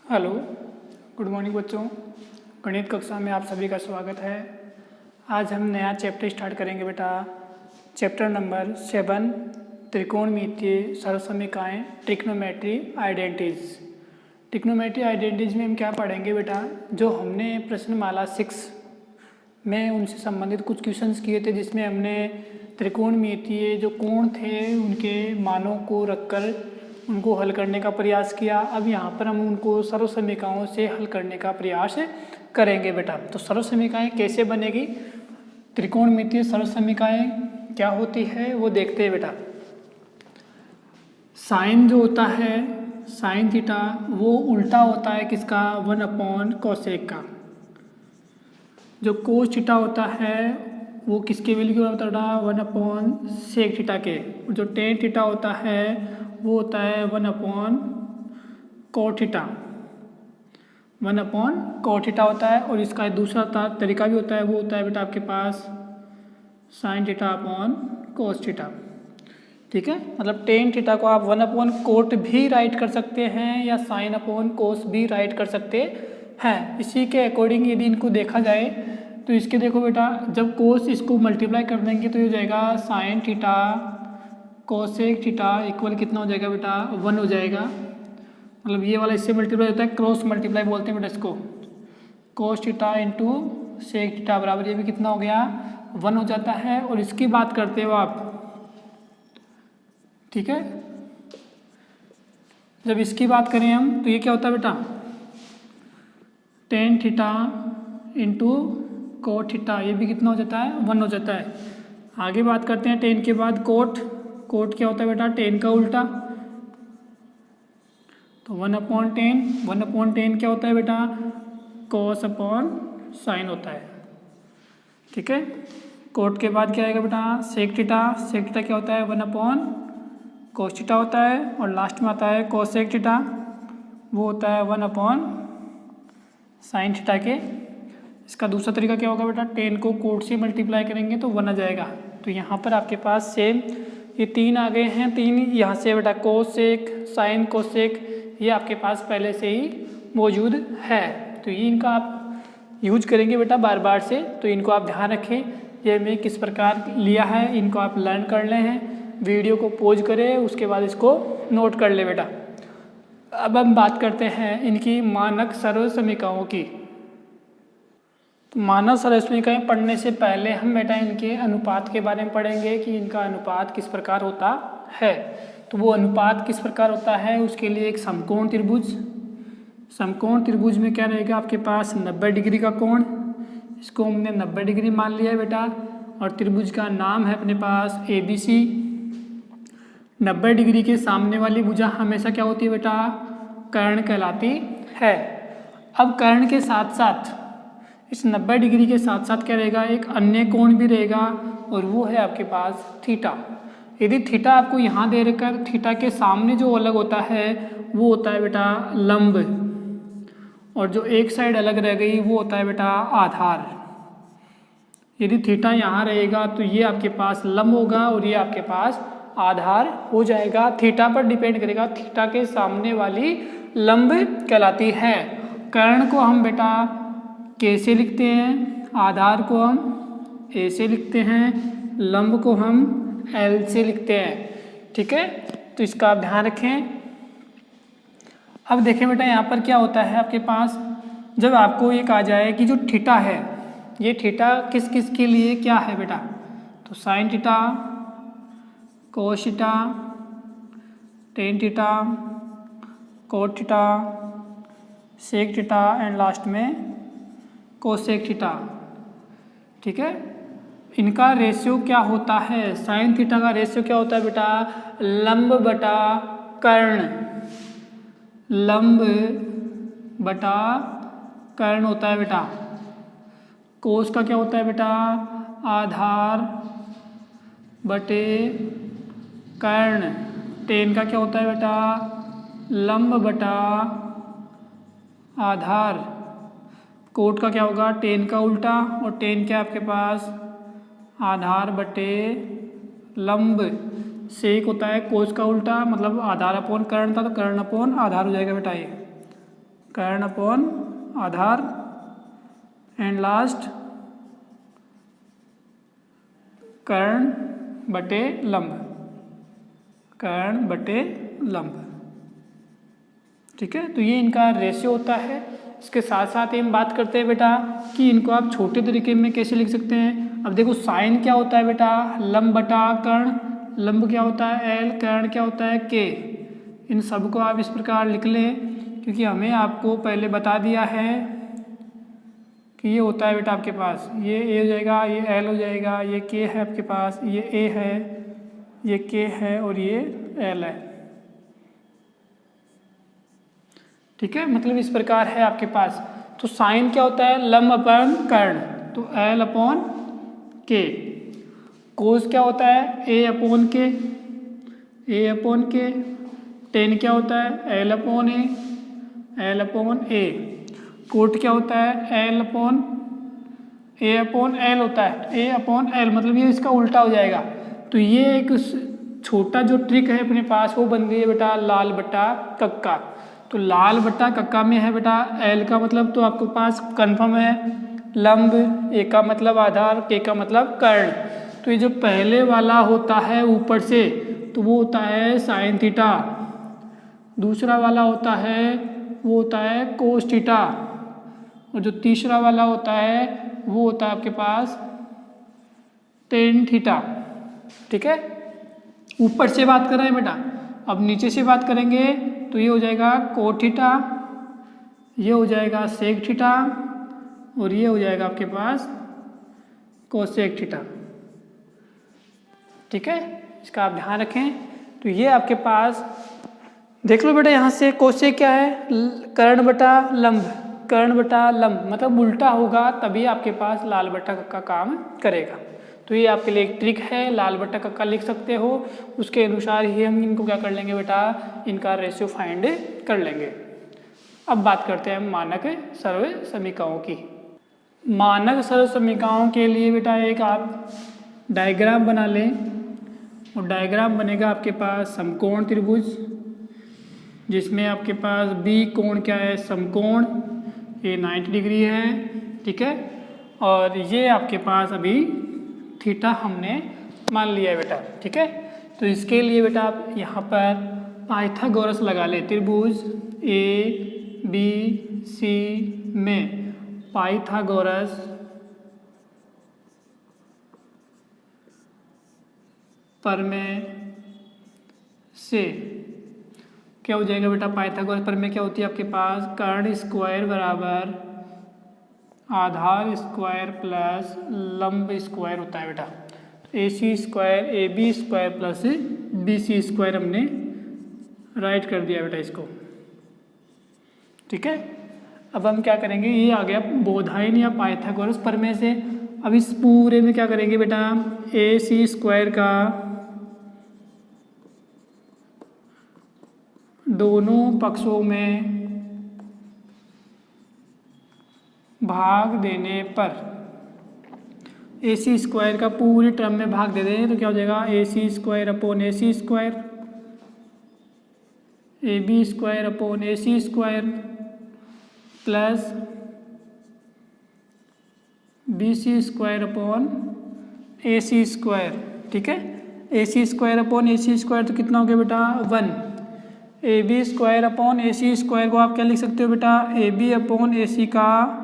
Hello, good morning बच्चों। गणित कक्षा में आप सभी का स्वागत है। आज हम नया चैप्टर स्टार्ट करेंगे बेटा। चैप्टर नंबर 7, त्रिकोणमितीय सरलसमीकरण, ट्रिग्नोमेट्री आइडेंटिटीज। ट्रिग्नोमेट्री आइडेंटिटीज में हम क्या पढ़ेंगे बेटा, जो हमने प्रश्नमाला 6 में उनसे संबंधित कुछ क्वेश्चंस किए थे, जिसमें हमने त्रिकोणमितीय जो कोण थे उनके मानों को रखकर उनको हल करने का प्रयास किया। अब यहाँ पर हम उनको सरल समीकरणों से हल करने का प्रयास करेंगे बेटा। तो सरल समीकरण कैसे बनेगी, त्रिकोणमितीय सरल समीकरण क्या होती है वो देखते हैं बेटा। साइन जो होता है, साइन थीटा, वो उल्टा होता है किसका, 1/cosec का। जो कोस थीटा होता है वो किसके वैल्यू के बराबर होता है, 1/sec थीटा के। जो टेन थीटा होता है वो होता है 1/cot थीटा, 1/cot थीटा होता है। और इसका दूसरा तरीका भी होता है, वो होता है बेटा आपके पास sine theta upon cos theta. ठीक है, मतलब टेन थीटा को आप 1/cot भी राइट कर सकते हैं या साइन अपॉन कोस भी राइट कर सकते हैं। इसी के अकॉर्डिंग यदि इनको देखा जाए तो इसके देखो बेटा, जब कोस इसको मल्टीप्लाई कर देंगे तो ये हो जाएगा sine theta cosec theta equal कितना हो जाएगा बेटा, 1 हो जाएगा। मतलब ये वाला इससे मल्टीप्लाई होता है, क्रॉस मल्टीप्लाई बोलते हैं बेटा इसको। Cos theta into sec theta बराबर ये भी कितना हो गया, 1 हो जाता है। और इसकी बात करते हो आप, ठीक है, जब इसकी बात करें हम तो ये क्या होता है बेटा, tan theta into cot theta, ये भी कितना हो जाता है, 1 हो जाता है। आगे बात करते हैं टेन के बाद कोट, कोट क्या होता है बेटा, टेन का उल्टा। तो 1/10, 1/10 क्या होता है बेटा, कोस अपॉन साइन होता है। ठीक है, कोट के बाद क्या आएगा बेटा, सेक थीटा, सेक थीटा क्या होता है, 1/cos थीटा होता है। और लास्ट में आता है कोसेक थीटा, वो होता है 1/sin थीटा के। इसका दूसरा तरीका क्या होगा बेटा, टेन को कोट से मल्टीप्लाई करेंगे तो 1 आ जाएगा। तो यहाँ पर आपके पास सेम ये तीन आ गए हैं, तीन यहाँ से बेटा कोसेक साइन कोसेक ये आपके पास पहले से ही मौजूद है। तो ये इनका आप यूज करेंगे बेटा बार बार से, तो इनको आप ध्यान रखें ये मैं किस प्रकार लिया है, इनको आप लर्न कर ले हैं। वीडियो को पॉज करें, उसके बाद इसको नोट कर ले बेटा। अब हम बात करते हैं इनकी मानक सरल समीकरणों की। मानक सरल समीकरण पढ़ने से पहले हम बेटा इनके अनुपात के बारे में पढ़ेंगे कि इनका अनुपात किस प्रकार होता है। तो वो अनुपात किस प्रकार होता है, उसके लिए एक समकोण त्रिभुज, समकोण त्रिभुज में क्या रहेगा आपके पास 90 डिग्री का कोण, इसको हमने 90 डिग्री मान लिया है बेटा। और त्रिभुज का नाम है अपने पास ABC। 90 डिग्री के सामने वाली भुजा हमेशा क्या होती है बेटा, कर्ण कहलाती है। अब कर्ण के साथ साथ इस 90 डिग्री के साथ साथ क्या रहेगा, एक अन्य कोण भी रहेगा, और वो है आपके पास थीटा। यदि थीटा आपको यहाँ दे रखकर थीटा के सामने जो अलग होता है वो होता है बेटा लंब, और जो एक साइड अलग रह गई वो होता है बेटा आधार। यदि थीटा यहाँ रहेगा तो ये आपके पास लंब होगा और ये आपके पास आधार हो जाएगा। थीटा पर डिपेंड करेगा, थीटा के सामने वाली लंब कहलाती है। कर्ण को हम बेटा कैसे लिखते हैं, आधार को हम ए से लिखते हैं, लंब को हम एल से लिखते हैं। ठीक है, तो इसका आप ध्यान रखें। अब देखें बेटा यहाँ पर क्या होता है आपके पास, जब आपको ये कहा जाए कि जो थीटा है, ये थीटा किस किस के लिए क्या है बेटा, तो sine theta, cos theta, tan theta, cot theta, sec theta and last में कोसेक थीटा। ठीक है, इनका रेशियो क्या होता है, साइन थीटा का रेशियो क्या होता है बेटा, लंब बटा कर्ण, लंब बटा कर्ण होता है बेटा। कोस का क्या होता है बेटा, आधार बटे कर्ण। टेन का क्या होता है बेटा, लंब बटा आधार। कोट का क्या होगा, टेन का उल्टा, और टेन क्या आपके पास आधार बटे लंब। सेक होता है कोस का उल्टा, मतलब आधार अपॉन कर्ण था तो कर्ण अपॉन आधार हो जाएगा बेटा ये। कर्ण अपॉन आधार एंड लास्ट कर्ण बटे लंब, कर्ण बटे लंब। ठीक है, तो ये इनका रेशियो होता है। इसके साथ साथ हम बात करते हैं बेटा कि इनको आप छोटे तरीके में कैसे लिख सकते हैं। अब देखो साइन क्या होता है बेटा, लंब बटा कर्ण, लंब क्या होता है एल, कर्ण क्या होता है के। इन सब को आप इस प्रकार लिख लें, क्योंकि हमें आपको पहले बता दिया है कि ये होता है बेटा आपके पास, ये ए हो जाएगा, ये एल हो जाएगा, ये के है आपके पास, ये ए है, ये के है और ये एल है। ठीक है, मतलब इस प्रकार है आपके पास। तो साइन क्या होता है, लंब अपॉन कर्ण, तो एल अपॉन के। कोस क्या होता है, ए अपॉन के, ए अपॉन के। टेन क्या होता है, एल अपॉन ए, एल अपॉन ए। कोट क्या होता है, एल अपॉन ए अपॉन एल होता है, ए अपॉन एल, मतलब ये इसका उल्टा हो जाएगा। तो ये एक छोटा जो ट्रिक है अपने पास वो बन गई है बेटा लाल बट्टा कक्का। तो लाल बट्टा कक्का में है बेटा एल का मतलब तो आपके पास कन्फर्म है लंब, ए का मतलब आधार, के का मतलब कर्ण। तो ये जो पहले वाला होता है ऊपर से तो वो होता है साइन थीटा, दूसरा वाला होता है वो होता है कोस थीटा, और जो तीसरा वाला होता है वो होता है आपके पास टेन थीटा। ठीक है, ऊपर से बात कर रहे हैं बेटा। अब नीचे से बात करेंगे तो ये हो जाएगा कोट थीटा, ये हो जाएगा सेक थीटा और ये हो जाएगा आपके पास कोसेक थीटा। ठीक है, इसका आप ध्यान रखें। तो ये आपके पास देख लो बेटा, यहाँ से कोसेक क्या है, कर्ण बटा लंब, कर्ण बटा लंब, मतलब उल्टा होगा तभी आपके पास लाल बट्टा कक्का काम करेगा। तो ये आपके लिए एक ट्रिक है, लाल बट्टा कक्का लिख सकते हो, उसके अनुसार ही हम इनको क्या कर लेंगे बेटा, इनका रेशियो फाइंड कर लेंगे। अब बात करते हैं मानक सरल समीकरणों की। मानक सरल समीकरणों के लिए बेटा एक आप डायग्राम बना लें, और डायग्राम बनेगा आपके पास समकोण त्रिभुज, जिसमें आपके पास बी कोण क्या है, समकोण, ये 90 डिग्री है। ठीक है, और ये आपके पास अभी थीटा हमने मान लिया है बेटा। ठीक है, तो इसके लिए बेटा आप यहाँ पर पाइथागोरस लगा ले, त्रिभुज ए बी सी में पाइथागोरस प्रमेय से क्या हो जाएगा बेटा, पाइथागोरस प्रमेय क्या होती है आपके पास, कर्ण स्क्वायर बराबर आधार स्क्वायर प्लस लंब स्क्वायर होता है बेटा। A C square A B square plus B C square हमने राइट कर दिया बेटा इसको। ठीक है, अब हम क्या करेंगे, ये आ गया बोधायन या पाइथागोरस प्रमेय से। अब इस पूरे में क्या करेंगे बेटा, ए सी स्क्वायर का दोनों पक्षों में भाग देने पर, ए सी स्क्वायर का पूरी टर्म में भाग दे दें तो क्या हो जाएगा, A C square upon A C square, A B square upon A C square plus B C square upon A C square. ठीक है, A C square upon A C square तो कितना हो गया बेटा 1। A B square upon A C square को आप क्या लिख सकते हो बेटा, ए बी अपॉन ए सी का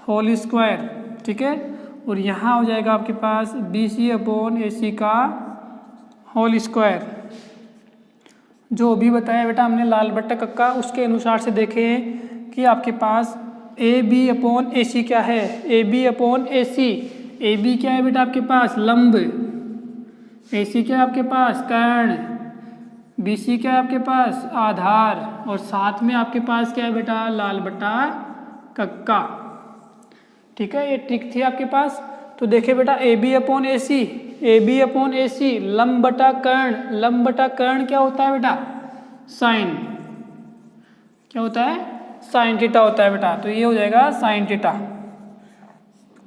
होल स्क्वायर। ठीक है, और यहाँ हो जाएगा आपके पास बी सी अपॉन ए सी का होल स्क्वायर। जो भी बताया बेटा हमने लाल बट्टा कक्का, उसके अनुसार से देखें कि आपके पास ए बी अपॉन ए सी क्या है, A B upon A C. A B क्या है बेटा आपके पास, लंब, ए सी क्या है आपके पास, कर्ण, बी सी क्या है आपके पास, आधार, और साथ में आपके पास क्या है बेटा, लाल बट्टा कक्का। ठीक है, ये ट्रिक थी आपके पास। तो देखिए बेटा A B upon A C, A B upon A C, लंब बटा कर्ण, लंब बटा कर्ण क्या होता है बेटा, साइन, क्या होता है, साइन थीटा होता है बेटा। तो ये हो जाएगा साइन थीटा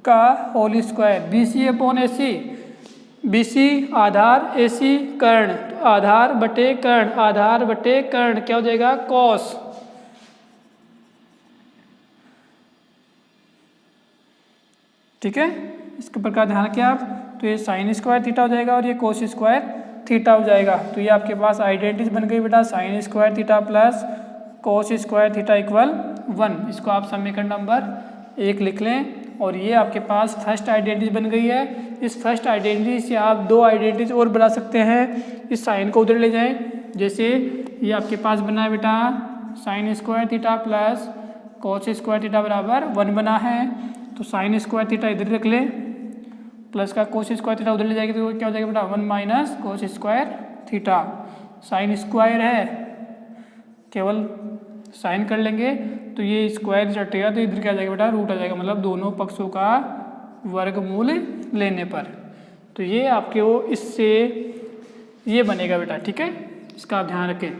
का whole square. B C upon A C, B C आधार, ए सी कर्ण, तो आधार बटे कर्ण, आधार बटे कर्ण क्या हो जाएगा, कॉस, ठीक है, इसके प्रकार ध्यान रखिए आप। तो ये साइन स्क्वायर थीटा हो जाएगा और ये कोस स्क्वायर थीटा हो जाएगा। तो ये आपके पास आइडेंटिटी बन गई बेटा, sine square theta plus cos square theta equal 1। इसको आप समीकरण नंबर 1 लिख लें। और ये आपके पास फर्स्ट आइडेंटिटी बन गई है। इस फर्स्ट आइडेंटिटी से आप दो आइडेंटिटी और बना सकते हैं। इस साइन को उधर ले जाएं, जैसे ये आपके पास बना है बेटा sine square theta plus cos square theta बराबर 1 बना है। तो साइन स्क्वायर थीटा इधर रख ले, प्लस का कोस स्क्वायर थीटा उधर ले जाएगी तो क्या हो जाएगा बेटा 1 minus cos square theta. Sine square है, केवल साइन कर लेंगे तो ये स्क्वायर रटेगा तो इधर क्या आ जाएगा बेटा रूट आ जाएगा, मतलब दोनों पक्षों का वर्गमूल लेने पर। तो ये आपके वो इससे ये बनेगा बेटा, ठीक है, इसका आप ध्यान रखें।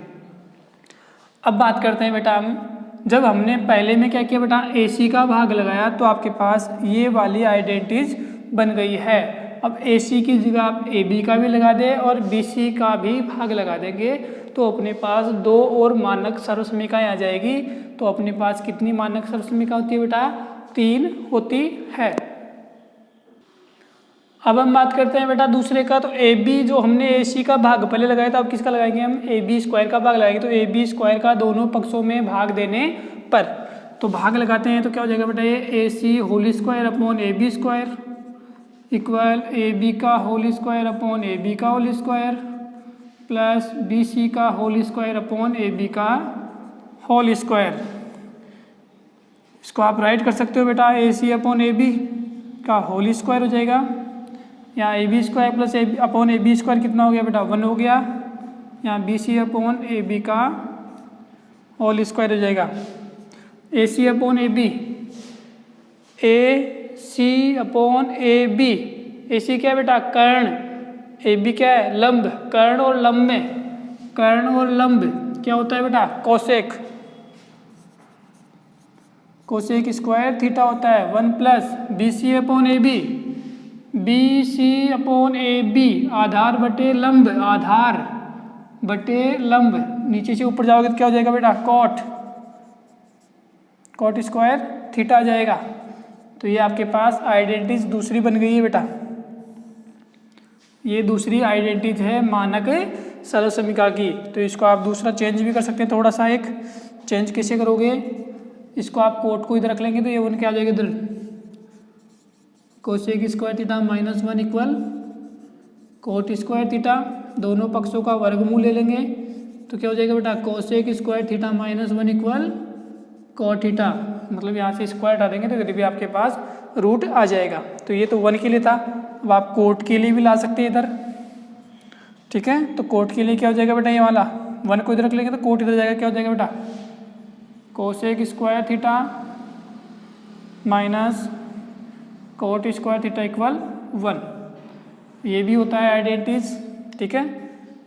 अब बात करते हैं बेटा हम, जब हमने पहले में क्या किया बेटा AC का भाग लगाया तो आपके पास ये वाली आइडेंटिटीज बन गई है। अब AC की जगह आप AB का भी लगा दें और BC का भी भाग लगा देंगे तो अपने पास दो और मानक सर्वसमीकाएं आ जाएगी। तो अपने पास कितनी मानक सर्वसमीका होती है बेटा 3 होती है। अब हम बात करते हैं बेटा दूसरे का। तो AB जो हमने AC का भाग पहले लगाया था, अब किसका लगाएंगे हम AB स्क्वायर का भाग लगाएंगे। तो AB स्क्वायर का दोनों पक्षों में भाग देने पर तो भाग लगाते हैं तो क्या हो जाएगा बेटा ये AC whole square upon AB square equal AB का होल स्क्वायर अपॉन AB का होल स्क्वायर प्लस BC का होल स्क्वायर अपॉन AB का होल स्क्वायर। इसको आप राइट कर सकते हो बेटा AC अपॉन AB का होल स्क्वायर हो जाएगा, यहाँ AB square plus upon AB square कितना हो गया बेटा 1 हो गया, यहाँ BC अपॉन AB का होल स्क्वायर हो जाएगा। AC upon AB, AC upon AB, AC क्या है बेटा कर्ण, AB क्या है लंब, कर्ण और लंब में कर्ण और लंब क्या होता है बेटा कोसेक, कोसेक स्क्वायर थीटा होता है 1 plus BC upon AB, BC upon AB आधार बटे लंब, आधार बटे लंब, नीचे से ऊपर जाओगे तो क्या हो जाएगा बेटा कॉट, कॉट स्क्वायर थीटा आ जाएगा। तो ये आपके पास आइडेंटिटीज दूसरी बन गई है बेटा, ये दूसरी आइडेंटिटी है मानक सर्वसमीका की। तो इसको आप दूसरा चेंज भी कर सकते हैं, थोड़ा सा एक चेंज कैसे करोगे, इसको आप कोट को इधर रख लेंगे तो ये 1 क्या आ जाएगा इधर cosec square theta minus 1 equal coat square theta, दोनों पक्षों का वर्गमूल ले लेंगे तो क्या हो जाएगा बेटा cosec square theta minus 1 equal cot theta, मतलब यहाँ से स्क्वायर हटा देंगे तो इधर भी आपके पास रूट आ जाएगा। तो ये तो 1 के लिए था, अब आप कोट के लिए भी ला सकते हैं इधर, ठीक है। तो कोट के लिए क्या हो जाएगा बेटा ये वाला 1 को इधर रख लेंगे तो कोट इधर जाएगा, क्या हो जाएगा बेटा cosec square theta minus cot square theta equal 1। ये भी होता है आइडेंटिटीज, ठीक है,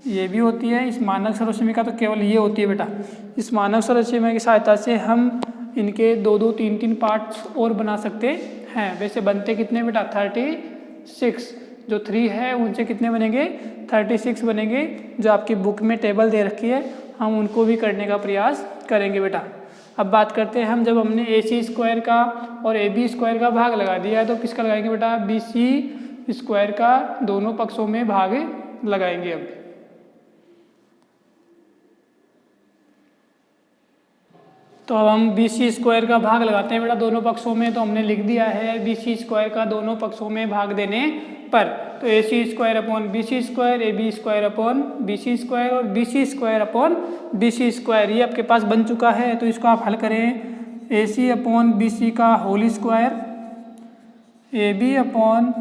ये भी होती है। इस मानक सर्वसमीका तो केवल ये होती है बेटा। इस मानक सर्वसमीका की सहायता से हम इनके 2-2, 3-3 पार्ट्स और बना सकते हैं। वैसे बनते कितने बेटा 36, जो 3 है उनसे कितने बनेंगे 36 बनेंगे। जो आपकी बुक में टेबल दे रखी है हम उनको भी करने का प्रयास करेंगे बेटा। अब बात करते हैं हम, जब हमने AC स्क्वायर का और AB स्क्वायर का भाग लगा दिया है तो किसका लगाएंगे बेटा BC स्क्वायर का दोनों पक्षों में भाग लगाएंगे। अब तो अब हम BC स्क्वायर का भाग लगाते हैं बेटा दोनों पक्षों में। तो हमने लिख दिया है BC स्क्वायर का दोनों पक्षों में भाग देने पर तो AC square upon BC square, AB square upon BC square और BC square upon BC square, ये आपके पास बन चुका है। तो इसको आप हल करें AC अपॉन BC का whole square, AB upon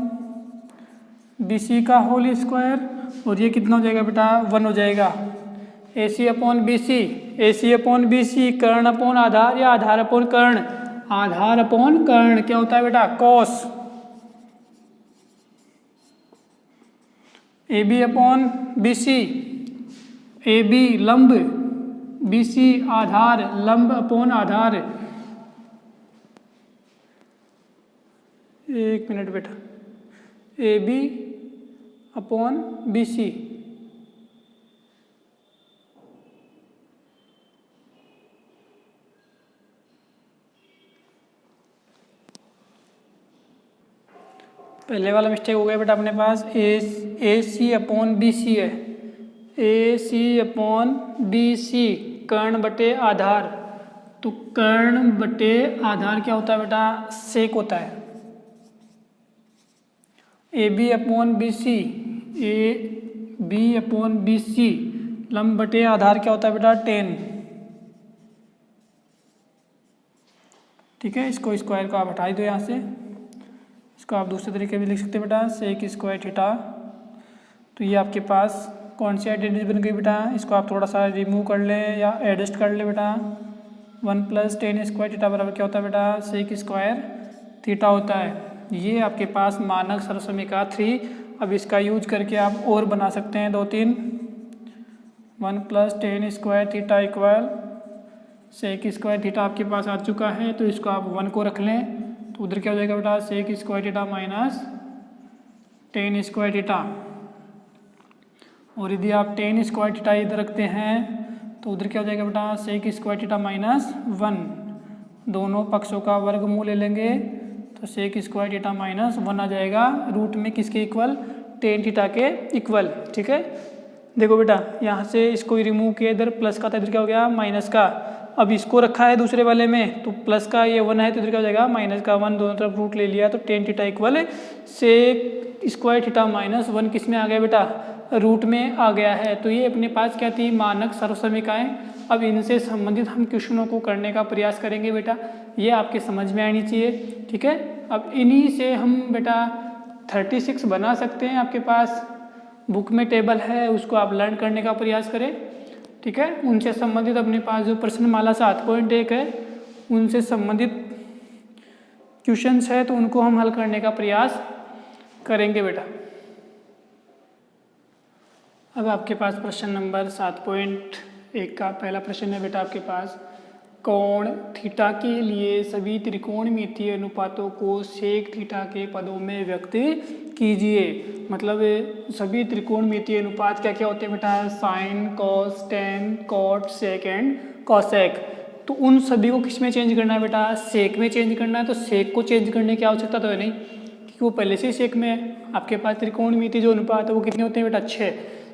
BC का होल स्क्वायर और ये कितना हो जाएगा बेटा 1 हो जाएगा। AC upon BC, AC upon BC कर्ण अपॉन आधार या आधार अपॉन कर्ण, आधार अपॉन कर्ण क्या होता है बेटा cos, AB upon BC, AB लंब, BC आधार, लंब अपॉन आधार। एक मिनट बेटा, AB अपॉन BC, पहले वाला मिस्टेक हो गया बेटा अपने पास ए सी अपॉन बी सी है, ए सी अपॉन बी सी कर्ण बटे आधार, तो कर्ण बटे आधार क्या होता है बेटा, सेक होता है। A B upon B C, A B upon B C लंब बटे आधार क्या होता है बेटा, 10। ठीक है, इसको स्क्वायर को आप हटा दो यहाँ से, इसको आप दूसरे तरीके भी लिख सकते हैं बेटा, सेक स्क्वायर थीटा। तो ये आपके पास कौन सी आइडेंटिटी बन गई बेटा, इसको आप थोड़ा सा रिमूव कर लें या एडजस्ट कर ले बेटा। 1 + 10 स्क्वायर थीटा बराबर क्या होता है बेटा, सेक स्क्वायर थीटा होता है। ये आपके पास मानक सरलसमीका 3। अब इसका यूज करके आप और बना सकते हैं 2-3। 1 + 10 square theta equal sec square theta आपके पास आ चुका है, तो इसको आप 1 को रख लें, तो उधर क्या हो जाएगा बेटा, sec square theta minus 10 square theta. और यदि आप 10 स्क्वायर थीटा इधर रखते हैं तो उधर क्या हो जाएगा बेटा, सेक स्क्वायर थीटा माइनस 1। दोनों पक्षों का वर्गमूल ले लेंगे तो सेक स्क्वायर थीटा माइनस 1 आ जाएगा, रूट में किसके इक्वल, टेन थीटा के इक्वल। ठीक है, देखो बेटा यहाँ से इसको रिमूव किया, इधर प्लस का था, इधर क्या हो गया माइनस का। अब इसको रखा है दूसरे वाले में, तो प्लस का ये 1 है तो इधर क्या हो जाएगा माइनस का 1, दोनों तरफ रूट ले लिया, तो tan theta equal sec square theta minus 1 किस में आ गया बेटा, रूट में आ गया है। तो ये अपने पास क्या थी, मानक सरलसमीकाएं। अब इनसे संबंधित हम क्वेश्चनों को करने का प्रयास करेंगे बेटा, ये आपके समझ में आनी चाहिए। ठीक है, अब इन्हीं से हम बेटा 36 बना सकते हैं, आपके पास बुक में टेबल है, उसको आप लर्न करने का प्रयास करें। ठीक है, उनसे संबंधित अपने पास जो प्रश्नमाला 7.1 है उनसे संबंधित क्वेश्चंस है, तो उनको हम हल करने का प्रयास करेंगे बेटा। अब आपके पास प्रश्न नंबर 7.1 का पहला प्रश्न है बेटा आपके पास, कोण थीटा के लिए सभी त्रिकोणमितीय अनुपातों को सेक थीटा के पदों में व्यक्त कीजिए। मतलब सभी त्रिकोणमितीय अनुपात क्या क्या होते हैं बेटा, sine, cos, tan, cot, sec and cosec. तो उन सभी को किस में चेंज करना है बेटा, सेक में चेंज करना है। तो सेक को चेंज करने की आवश्यकता तो है नहीं, क्योंकि वो पहले से ही सेक में है। आपके पास त्रिकोणमितीय जो अनुपात है वो कितने होते हैं बेटा,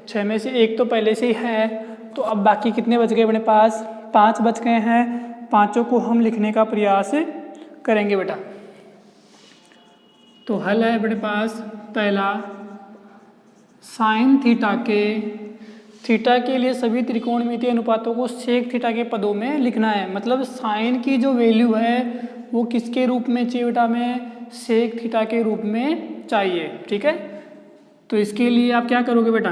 6 में से एक तो पहले से ही है, तो अब बाकी कितने बच गए अपने पास, 5 बच गए हैं। पांचों को हम लिखने का प्रयास करेंगे बेटा। तो हल है अपने पास पहला, साइन थीटा के लिए सभी त्रिकोणमितीय अनुपातों को सेक थीटा के पदों में लिखना है। मतलब साइन की जो वैल्यू है वो किसके रूप में चाहिए बेटा, में सेक थीटा के रूप में चाहिए। ठीक है, तो इसके लिए आप क्या करोगे बेटा,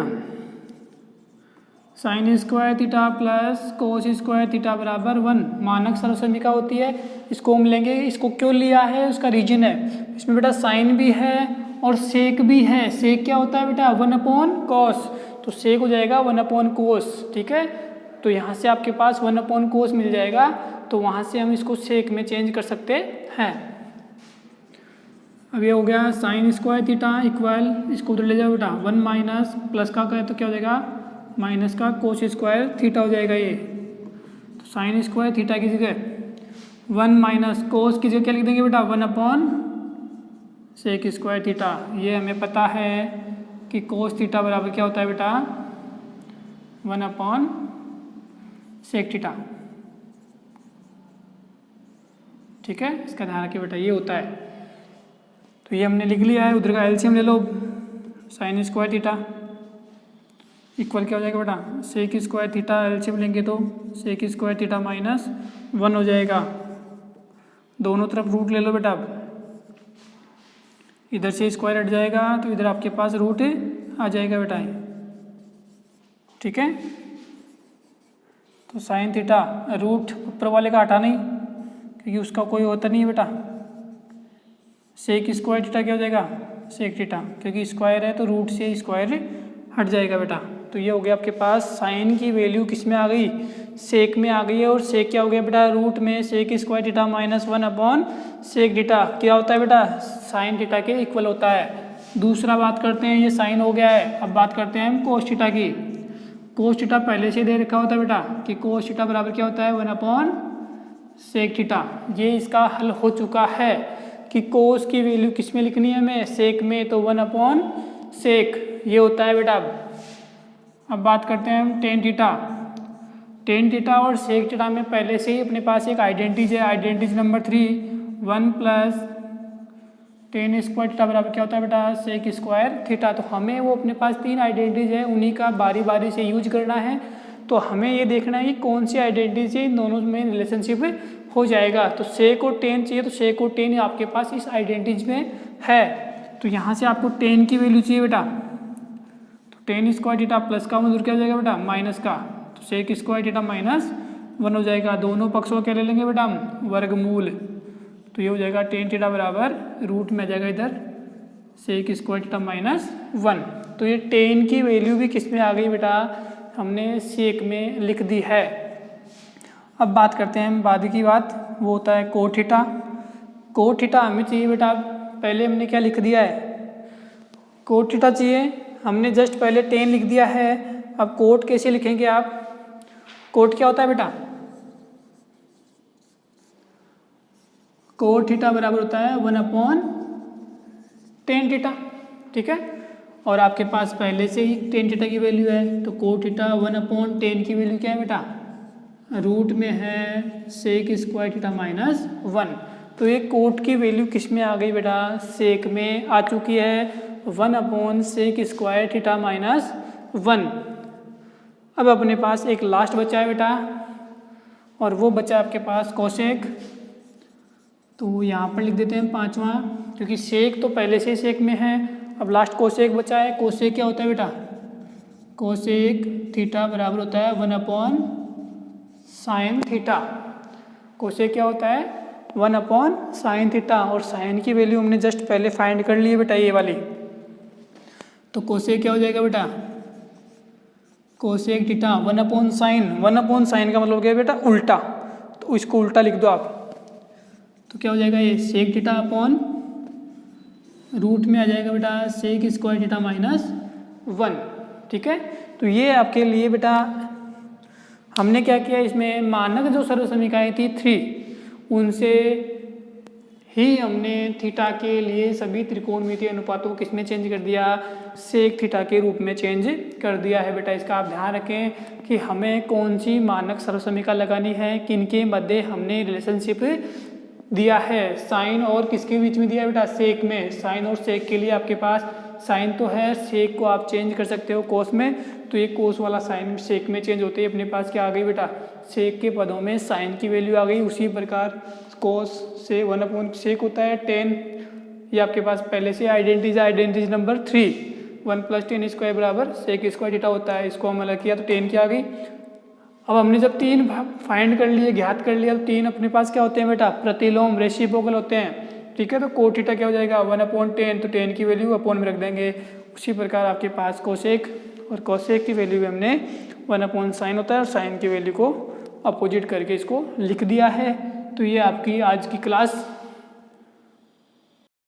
sine square theta plus cos square theta बराबर 1 मानक सरलसमीका होती है। इसको हम लेंगे, इसको क्यों लिया है उसका रीजन है, इसमें बेटा साइन भी है और सेक भी है। सेक क्या होता है बेटा, 1/cos, तो सेक हो जाएगा 1/cos। ठीक है, तो यहाँ से आपके पास 1/cos मिल जाएगा, तो वहाँ से हम इसको सेक में चेंज कर सकते हैं। अब ये हो गया साइन स्क्वायर थीटा इक्वल, इसको उधर ले जाओ बेटा, 1 माइनस प्लस का करें तो क्या हो जाएगा माइनस का कोस स्क्वायर थीटा हो जाएगा ये। तो साइन स्क्वायर थीटा की जगह 1 माइनस कोस की जगह क्या लिख देंगे बेटा, 1/सेक स्क्वायर थीटा। ये हमें पता है कि कोस थीटा बराबर क्या होता है बेटा, 1/सेक थीटा। ठीक है, इसका ध्यान रखिए बेटा, ये होता है। तो ये हमने लिख लिया है, उधर का एलसीएम ले लो, साइन स्क्वायर थीटा इक्वल क्या हो जाएगा बेटा, सेक स्क्वायर थीटा, एलसीएम लेंगे तो सेक स्क्वायर थीटा माइनस 1 हो जाएगा। दोनों तरफ रूट ले लो बेटा, इधर से स्क्वायर हट जाएगा तो इधर आपके पास रूट आ जाएगा बेटा। ठीक है, तो साइन थीटा रूट ऊपर वाले का हटा नहीं, क्योंकि उसका कोई होता नहीं है बेटा। सेक स्क्वायर थीटा क्या हो जाएगा, सेक थीटा, क्योंकि स्क्वायर है तो रूट से स्क्वायर हट जाएगा बेटा। तो ये हो गया आपके पास, साइन की वैल्यू किस में आ गई, सेक में आ गई है, और सेक क्या हो गया बेटा, रूट में सेक स्क्वायर थीटा माइनस 1/सेक थीटा क्या होता है बेटा, साइन थीटा के इक्वल होता है। दूसरा बात करते हैं, ये साइन हो गया है, अब बात करते हैं हम कोस थीटा की। कोस थीटा पहले से दे रखा होता है बेटा कि कोस थीटा बराबर क्या होता है, 1/सेक थीटा। ये इसका हल हो चुका है कि कोस की वैल्यू किस में लिखनी है हमें, सेक में, तो 1 सेक ये होता है बेटा। अब बात करते हैं हम टेन थीटा। टेन थीटा और सेक थीटा में पहले से ही अपने पास एक आइडेंटिटी है, identity number 3, 1 plus ten square theta बराबर क्या होता है बेटा, सेक स्क्वायर थीटा। तो हमें वो अपने पास 3 आइडेंटिटीज है, उन्हीं का बारी बारी से यूज करना है। तो हमें ये देखना है कि कौन सी आइडेंटिटी से इन दोनों में रिलेशनशिप हो जाएगा। तो सेक और टेन चाहिए, तो सेक और टेन आपके पास इस आइडेंटिटी में है। तो यहाँ से आपको टेन की वैल्यू चाहिए बेटा, तो टेन स्क्वायर थीटा प्लस का उधर क्या हो जाएगा बेटा, माइनस का, तो सेक स्क्वायर थीटा -1 हो जाएगा। दोनों पक्षों को क्या ले लेंगे बेटा हम, वर्गमूल। तो ये हो जाएगा टेन थीटा बराबर रूट में आ जाएगा इधर सेक स्क्वायर थीटा -1। तो ये टेन की वैल्यू भी किस में आ गई बेटा, हमने सेक में लिख दी है। अब बात करते हैं हम बाद की बात, वो होता है कोट थीटा। कोट थीटा हमें चाहिए बेटा, पहले हमने क्या लिख दिया है, कोट थीटा चाहिए, हमने जस्ट पहले टेन लिख दिया है। अब कोट कैसे लिखेंगे आप, कोट क्या होता है बेटा, कोट थीटा बराबर होता है 1/tan थीटा, ठीक है। और आपके पास पहले से ही टेन थीटा की वैल्यू है, तो कोट थीटा 1/tan की वैल्यू क्या है बेटा, रूट में है सेक स्क्वायर थीटा -1। तो ये कोट की वैल्यू किस में आ गई बेटा, सेक में आ चुकी है 1/सेक स्क्वायर थीटा -1। अब अपने पास एक लास्ट बचा है बेटा, और वो बचा आपके पास कोसेक। तो यहाँ पर लिख देते हैं 5वां, क्योंकि सेक तो पहले से ही सेक में है। अब लास्ट कोसेक बचा है। कोसेक क्या होता है बेटा, कोसेक थीटा बराबर होता है 1/sin थीटा। कोसेक क्या होता है, 1/sin थीटा। और साइन की वैल्यू हमने जस्ट पहले फाइंड कर ली है बेटा, ये वाली। तो कोसेक क्या हो जाएगा बेटा, कोसेक थीटा 1/sin। 1/sin का मतलब क्या है बेटा, उल्टा। तो इसको उल्टा लिख दो आप, तो क्या हो जाएगा ये सेक थीटा अपॉन रूट में आ जाएगा बेटा सेक स्क्वायर थीटा -1, ठीक है। तो ये आपके लिए बेटा हमने क्या किया, इसमें मानक जो सर्व समीकरणाएं थी 3, उनसे ही हमने थीटा के लिए सभी त्रिकोणमितीय अनुपातों को किसमें चेंज कर दिया, सेक थीटा के रूप में चेंज कर दिया है बेटा। इसका आप ध्यान रखें कि हमें कौन सी मानक सर्व समीकरण लगानी है, किनके मध्य हमने रिलेशनशिप दिया है। साइन और किसके बीच में दिया है बेटा, सेक में। साइन और सेक के लिए आपके पास साइन तो है, सेक को आप चेंज कर सकते हो कोस में। तो ये कोस वाला साइन सेक में चेंज होते ही अपने पास क्या आ गई बेटा, सेक के पदों में साइन की वैल्यू आ गई। उसी प्रकार कोस से 1/सेक होता है 10। ये आपके पास पहले से आइडेंटिटी नंबर 3, 1 + tan स्क्वायर बराबर सेक स्क्वायर थीटा होता है। इसको हम अलग किया तो 10 की आ गई। अब हमने जब 3 फाइंड कर लिए, ज्ञात कर लिया, तो 3 अपने पास क्या होते हैं बेटा, प्रतिलोम रेसिप्रोकल होते हैं, ठीक है। तो कोट थीटा क्या हो जाएगा 1/10, तो 10 की वैल्यू अपॉन में रख देंगे। उसी प्रकार आपके पास कोसेक, और कोसेक की वैल्यू हमने 1/sin होता है, और साइन की वैल्यू को अपोजिट करके इसको लिख दिया है। तो ये आपकी आज की क्लास